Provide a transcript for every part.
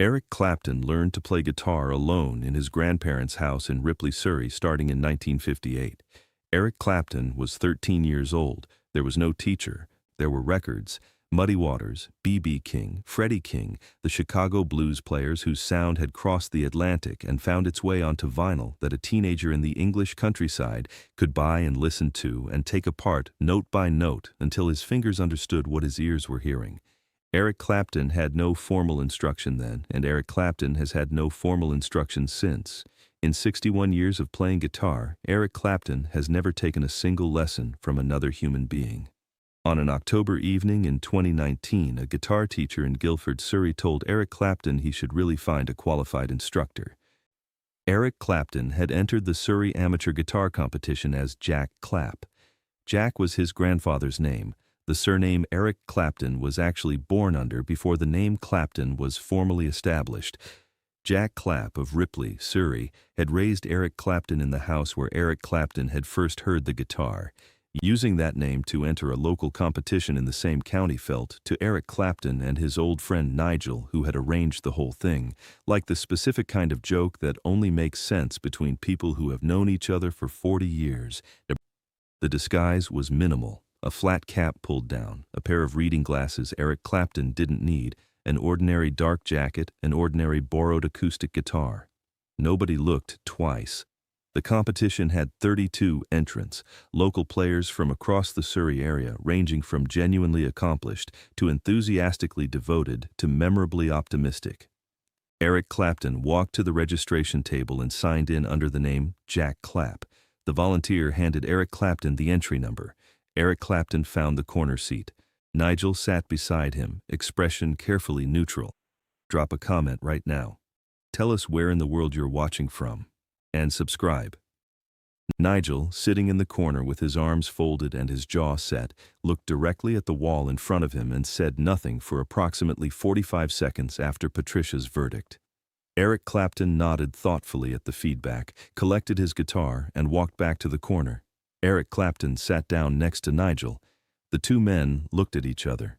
Eric Clapton learned to play guitar alone in his grandparents' house in Ripley, Surrey, starting in 1958. Eric Clapton was 13 years old. There was no teacher. There were records. Muddy Waters, B.B. King, Freddie King, the Chicago blues players whose sound had crossed the Atlantic and found its way onto vinyl that a teenager in the English countryside could buy and listen to and take apart note by note until his fingers understood what his ears were hearing. Eric Clapton had no formal instruction then, and Eric Clapton has had no formal instruction since. In 61 years of playing guitar, Eric Clapton has never taken a single lesson from another human being. On an October evening in 2019, a guitar teacher in Guildford, Surrey told Eric Clapton he should really find a qualified instructor. Eric Clapton had entered the Surrey Amateur Guitar Competition as Jack Clapp. Jack was his grandfather's name. The surname Eric Clapton was actually born under before the name Clapton was formally established. Jack Clapp of Ripley, Surrey, had raised Eric Clapton in the house where Eric Clapton had first heard the guitar. Using that name to enter a local competition in the same county felt, to Eric Clapton and his old friend Nigel, who had arranged the whole thing, like the specific kind of joke that only makes sense between people who have known each other for 40 years. The disguise was minimal. A flat cap pulled down, a pair of reading glasses Eric Clapton didn't need, an ordinary dark jacket, an ordinary borrowed acoustic guitar. Nobody looked twice. The competition had 32 entrants, local players from across the Surrey area, ranging from genuinely accomplished to enthusiastically devoted to memorably optimistic. Eric Clapton walked to the registration table and signed in under the name Jack Clapp. The volunteer handed Eric Clapton the entry number. Eric Clapton found the corner seat. Nigel sat beside him, expression carefully neutral. Drop a comment right now. Tell us where in the world you're watching from. And subscribe. Nigel, sitting in the corner with his arms folded and his jaw set, looked directly at the wall in front of him and said nothing for approximately 45 seconds after Patricia's verdict. Eric Clapton nodded thoughtfully at the feedback, collected his guitar, and walked back to the corner. Eric Clapton sat down next to Nigel. The two men looked at each other.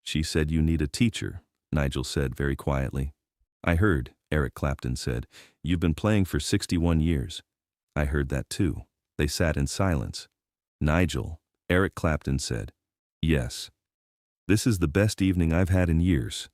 "She said you need a teacher," Nigel said very quietly. "I heard," Eric Clapton said. "You've been playing for 61 years. "I heard that too." They sat in silence. "Nigel," Eric Clapton said. "Yes. This is the best evening I've had in years."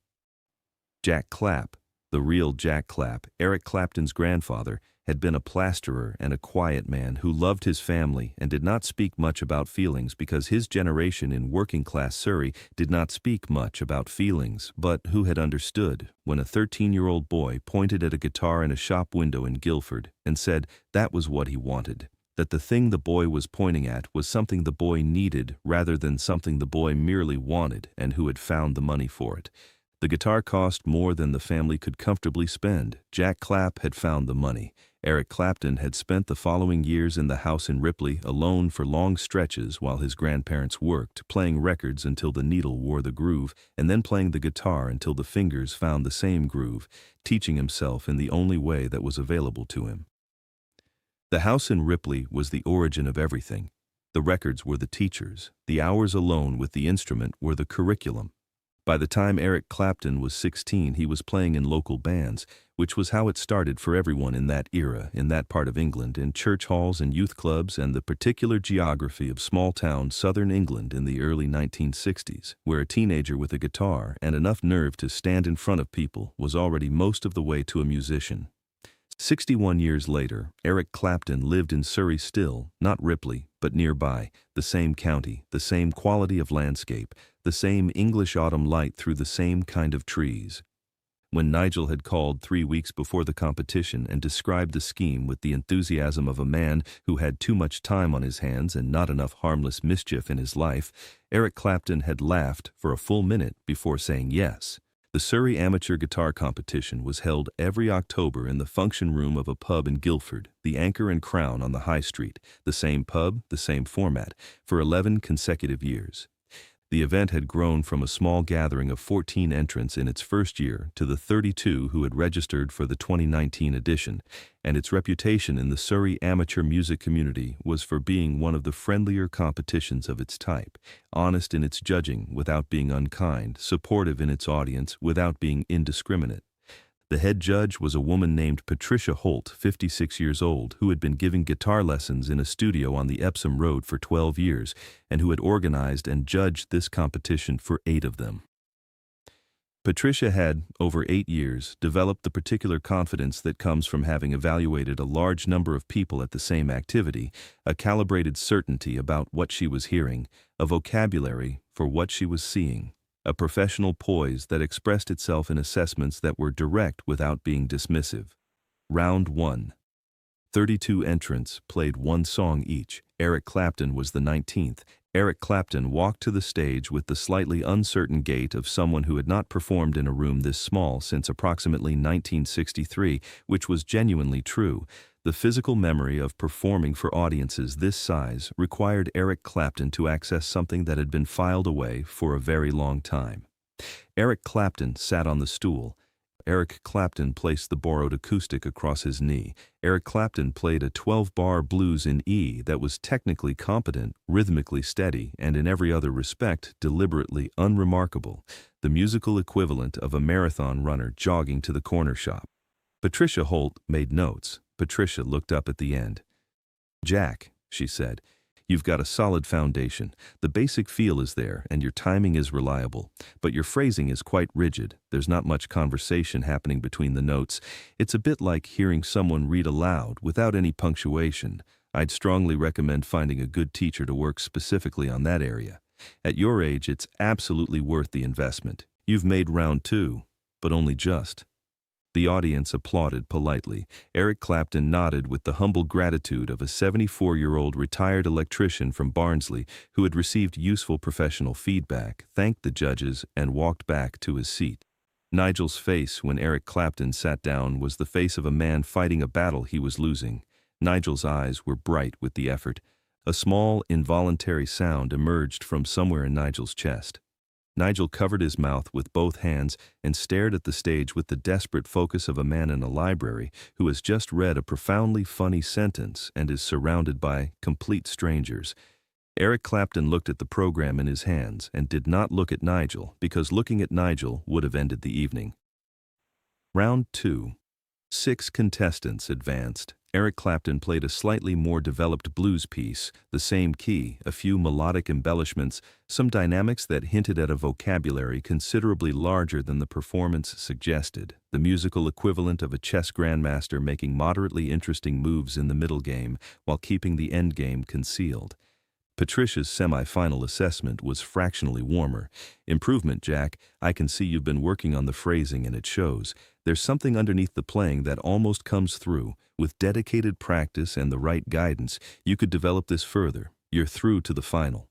Jack Clapp, the real Jack Clapp, Eric Clapton's grandfather, had been a plasterer and a quiet man who loved his family and did not speak much about feelings because his generation in working-class Surrey did not speak much about feelings, but who had understood when a 13-year-old boy pointed at a guitar in a shop window in Guildford and said that was what he wanted, that the thing the boy was pointing at was something the boy needed rather than something the boy merely wanted, and who had found the money for it. The guitar cost more than the family could comfortably spend. Jack Clapp had found the money. Eric Clapton had spent the following years in the house in Ripley alone for long stretches while his grandparents worked, playing records until the needle wore the groove, and then playing the guitar until the fingers found the same groove, teaching himself in the only way that was available to him. The house in Ripley was the origin of everything. The records were the teachers. The hours alone with the instrument were the curriculum. By the time Eric Clapton was 16, he was playing in local bands, which was how it started for everyone in that era, in that part of England, in church halls and youth clubs and the particular geography of small-town southern England in the early 1960s, where a teenager with a guitar and enough nerve to stand in front of people was already most of the way to a musician. 61 years later, Eric Clapton lived in Surrey still, not Ripley, but nearby, the same county, the same quality of landscape, the same English autumn light through the same kind of trees. When Nigel had called 3 weeks before the competition and described the scheme with the enthusiasm of a man who had too much time on his hands and not enough harmless mischief in his life, Eric Clapton had laughed for a full minute before saying yes. The Surrey Amateur Guitar Competition was held every October in the function room of a pub in Guildford, the Anchor and Crown on the High Street, the same pub, the same format, for 11 consecutive years. The event had grown from a small gathering of 14 entrants in its first year to the 32 who had registered for the 2019 edition, and its reputation in the Surrey amateur music community was for being one of the friendlier competitions of its type, honest in its judging without being unkind, supportive in its audience without being indiscriminate. The head judge was a woman named Patricia Holt, 56 years old, who had been giving guitar lessons in a studio on the Epsom Road for 12 years, and who had organized and judged this competition for 8 of them. Patricia had, over 8 years, developed the particular confidence that comes from having evaluated a large number of people at the same activity, a calibrated certainty about what she was hearing, a vocabulary for what she was seeing, a professional poise that expressed itself in assessments that were direct without being dismissive. Round 1. 32 entrants played one song each. Eric Clapton was the 19th. Eric Clapton walked to the stage with the slightly uncertain gait of someone who had not performed in a room this small since approximately 1963, which was genuinely true. The physical memory of performing for audiences this size required Eric Clapton to access something that had been filed away for a very long time. Eric Clapton sat on the stool. Eric Clapton placed the borrowed acoustic across his knee. Eric Clapton played a 12-bar blues in E that was technically competent, rhythmically steady, and in every other respect deliberately unremarkable, the musical equivalent of a marathon runner jogging to the corner shop. Patricia Holt made notes. Patricia looked up at the end. "Jack," she said, "you've got a solid foundation. The basic feel is there, and your timing is reliable. But your phrasing is quite rigid. There's not much conversation happening between the notes. It's a bit like hearing someone read aloud without any punctuation. I'd strongly recommend finding a good teacher to work specifically on that area. At your age, it's absolutely worth the investment. You've made round 2, but only just." The audience applauded politely. Eric Clapton nodded with the humble gratitude of a 74-year-old retired electrician from Barnsley who had received useful professional feedback, thanked the judges, and walked back to his seat. Nigel's face when Eric Clapton sat down was the face of a man fighting a battle he was losing. Nigel's eyes were bright with the effort. A small, involuntary sound emerged from somewhere in Nigel's chest. Nigel covered his mouth with both hands and stared at the stage with the desperate focus of a man in a library who has just read a profoundly funny sentence and is surrounded by complete strangers. Eric Clapton looked at the program in his hands and did not look at Nigel, because looking at Nigel would have ended the evening. Round 2. 6 contestants advanced. Eric Clapton played a slightly more developed blues piece, the same key, a few melodic embellishments, some dynamics that hinted at a vocabulary considerably larger than the performance suggested, the musical equivalent of a chess grandmaster making moderately interesting moves in the middle game while keeping the end game concealed. Patricia's semi-final assessment was fractionally warmer. "Improvement, Jack. I can see you've been working on the phrasing and it shows. There's something underneath the playing that almost comes through. With dedicated practice and the right guidance, you could develop this further. You're through to the final."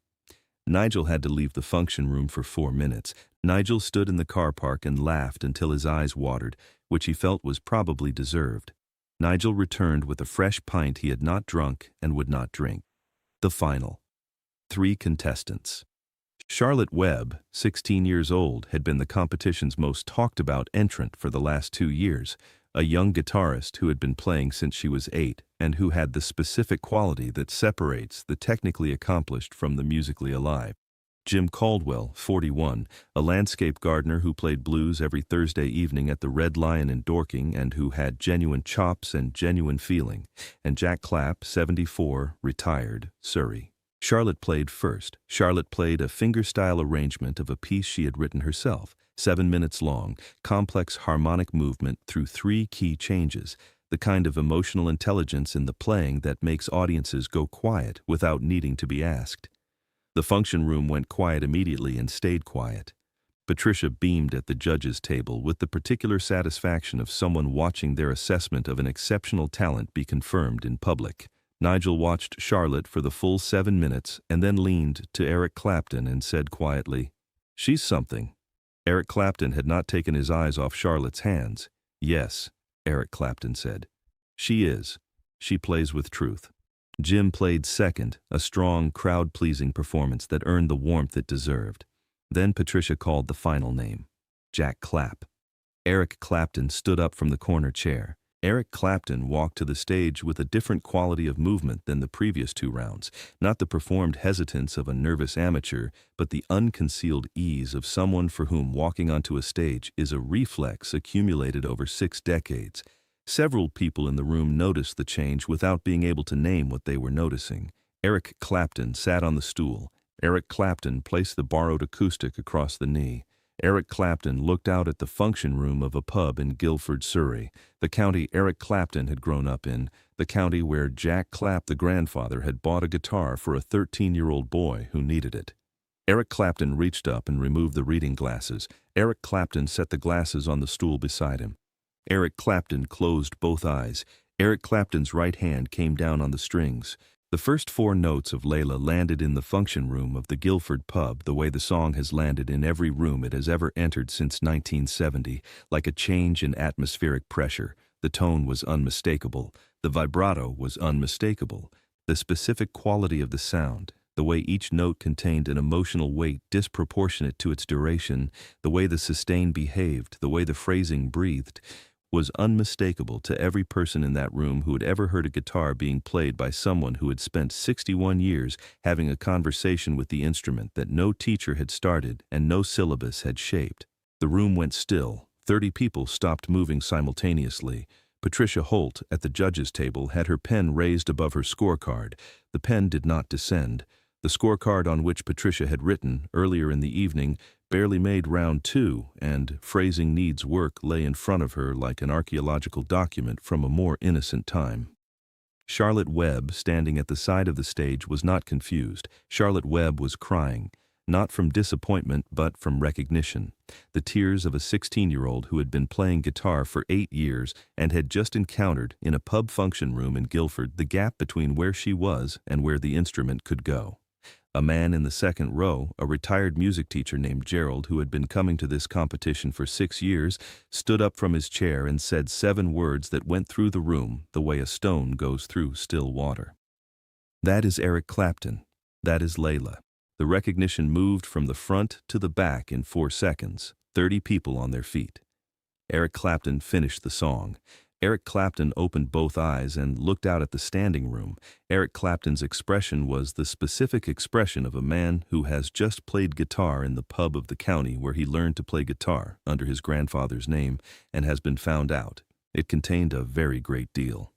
Nigel had to leave the function room for 4 minutes. Nigel stood in the car park and laughed until his eyes watered, which he felt was probably deserved. Nigel returned with a fresh pint he had not drunk and would not drink. The final. 3 contestants. Charlotte Webb, 16 years old, had been the competition's most talked-about entrant for the last 2 years, a young guitarist who had been playing since she was 8 and who had the specific quality that separates the technically accomplished from the musically alive. Jim Caldwell, 41, a landscape gardener who played blues every Thursday evening at the Red Lion in Dorking and who had genuine chops and genuine feeling, and Jack Clapp, 74, retired, Surrey. Charlotte played first. Charlotte played a fingerstyle arrangement of a piece she had written herself, 7 minutes long, complex harmonic movement through 3 key changes, the kind of emotional intelligence in the playing that makes audiences go quiet without needing to be asked. The function room went quiet immediately and stayed quiet. Patricia beamed at the judges' table with the particular satisfaction of someone watching their assessment of an exceptional talent be confirmed in public. Nigel watched Charlotte for the full 7 minutes and then leaned to Eric Clapton and said quietly, "She's something." Eric Clapton had not taken his eyes off Charlotte's hands. "Yes," Eric Clapton said. "She is. She plays with truth." Jim played second, a strong, crowd-pleasing performance that earned the warmth it deserved. Then Patricia called the final name, Jack Clapp. Eric Clapton stood up from the corner chair. Eric Clapton walked to the stage with a different quality of movement than the previous two rounds, not the performed hesitance of a nervous amateur, but the unconcealed ease of someone for whom walking onto a stage is a reflex accumulated over 6 decades. Several people in the room noticed the change without being able to name what they were noticing. Eric Clapton sat on the stool. Eric Clapton placed the borrowed acoustic across the knee. Eric Clapton looked out at the function room of a pub in Guildford, Surrey, the county Eric Clapton had grown up in, the county where Jack Clapp, the grandfather, had bought a guitar for a 13-year-old boy who needed it. Eric Clapton reached up and removed the reading glasses. Eric Clapton set the glasses on the stool beside him. Eric Clapton closed both eyes. Eric Clapton's right hand came down on the strings. The first 4 notes of Layla landed in the function room of the Guildford pub the way the song has landed in every room it has ever entered since 1970, like a change in atmospheric pressure. The tone was unmistakable. The vibrato was unmistakable. The specific quality of the sound, the way each note contained an emotional weight disproportionate to its duration, the way the sustain behaved, the way the phrasing breathed, was unmistakable to every person in that room who had ever heard a guitar being played by someone who had spent 61 years having a conversation with the instrument that no teacher had started and no syllabus had shaped. The room went still. 30 people stopped moving simultaneously. Patricia Holt, at the judges' table, had her pen raised above her scorecard. The pen did not descend. The scorecard on which Patricia had written, earlier in the evening, barely made round 2, and phrasing needs work lay in front of her like an archaeological document from a more innocent time. Charlotte Webb, standing at the side of the stage, was not confused. Charlotte Webb was crying, not from disappointment but from recognition. The tears of a 16-year-old who had been playing guitar for 8 years and had just encountered, in a pub function room in Guildford, the gap between where she was and where the instrument could go. A man in the second row, a retired music teacher named Gerald, who had been coming to this competition for 6 years, stood up from his chair and said 7 words that went through the room the way a stone goes through still water. That is Eric Clapton. That is Layla. The recognition moved from the front to the back in 4 seconds, 30 people on their feet. Eric Clapton finished the song. Eric Clapton opened both eyes and looked out at the standing room. Eric Clapton's expression was the specific expression of a man who has just played guitar in the pub of the county where he learned to play guitar under his grandfather's name and has been found out. It contained a very great deal.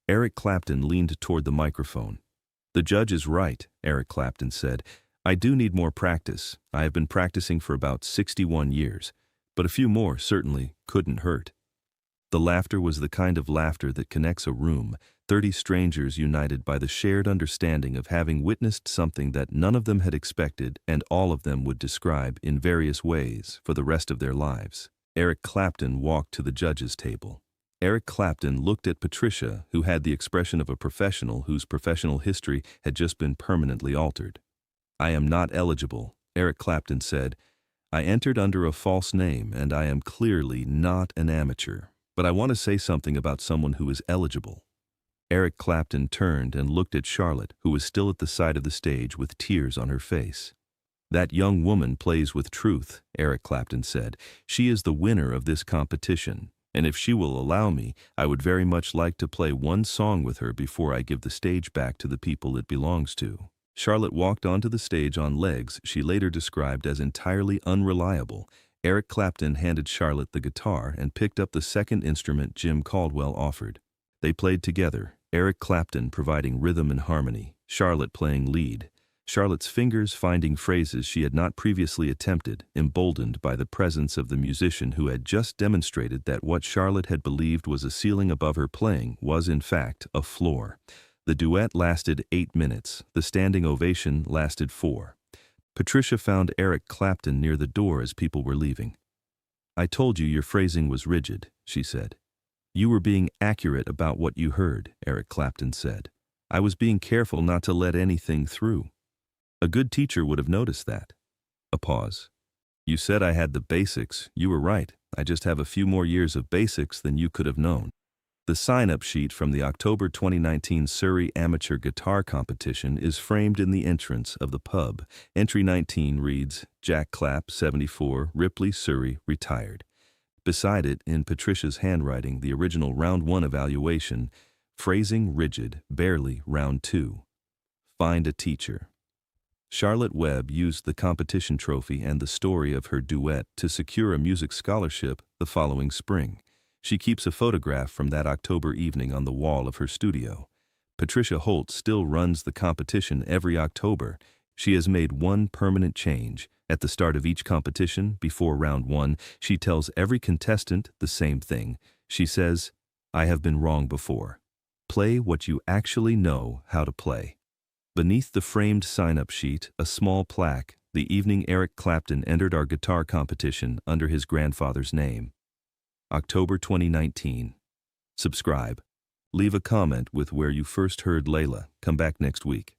Eric Clapton leaned toward the microphone. "The judge is right," Eric Clapton said. "I do need more practice. I have been practicing for about 61 years, but a few more certainly couldn't hurt." The laughter was the kind of laughter that connects a room, 30 strangers united by the shared understanding of having witnessed something that none of them had expected and all of them would describe in various ways for the rest of their lives. Eric Clapton walked to the judges' table. Eric Clapton looked at Patricia, who had the expression of a professional whose professional history had just been permanently altered. "I am not eligible," Eric Clapton said. "I entered under a false name and I am clearly not an amateur. But I want to say something about someone who is eligible." Eric Clapton turned and looked at Charlotte, who was still at the side of the stage with tears on her face. "That young woman plays with truth," Eric Clapton said. "She is the winner of this competition, and if she will allow me, I would very much like to play one song with her before I give the stage back to the people it belongs to." Charlotte walked onto the stage on legs she later described as entirely unreliable. Eric Clapton handed Charlotte the guitar and picked up the second instrument Jim Caldwell offered. They played together, Eric Clapton providing rhythm and harmony, Charlotte playing lead. Charlotte's fingers finding phrases she had not previously attempted, emboldened by the presence of the musician who had just demonstrated that what Charlotte had believed was a ceiling above her playing was in fact a floor. The duet lasted 8 minutes. The standing ovation lasted 4. Patricia found Eric Clapton near the door as people were leaving. "I told you your phrasing was rigid," she said. "You were being accurate about what you heard," Eric Clapton said. "I was being careful not to let anything through. A good teacher would have noticed that." A pause. "You said I had the basics. You were right. I just have a few more years of basics than you could have known." The sign-up sheet from the October 2019 Surrey Amateur Guitar Competition is framed in the entrance of the pub. Entry 19 reads, Jack Clapp, 74, Ripley, Surrey, retired. Beside it, in Patricia's handwriting, the original Round 1 evaluation, phrasing rigid, barely Round 2. Find a teacher. Charlotte Webb used the competition trophy and the story of her duet to secure a music scholarship the following spring. She keeps a photograph from that October evening on the wall of her studio. Patricia Holt still runs the competition every October. She has made one permanent change. At the start of each competition, before Round 1, she tells every contestant the same thing. She says, "I have been wrong before. Play what you actually know how to play." Beneath the framed sign-up sheet, a small plaque, the evening Eric Clapton entered our guitar competition under his grandfather's name. October 2019. Subscribe. Leave a comment with where you first heard Layla. Come back next week.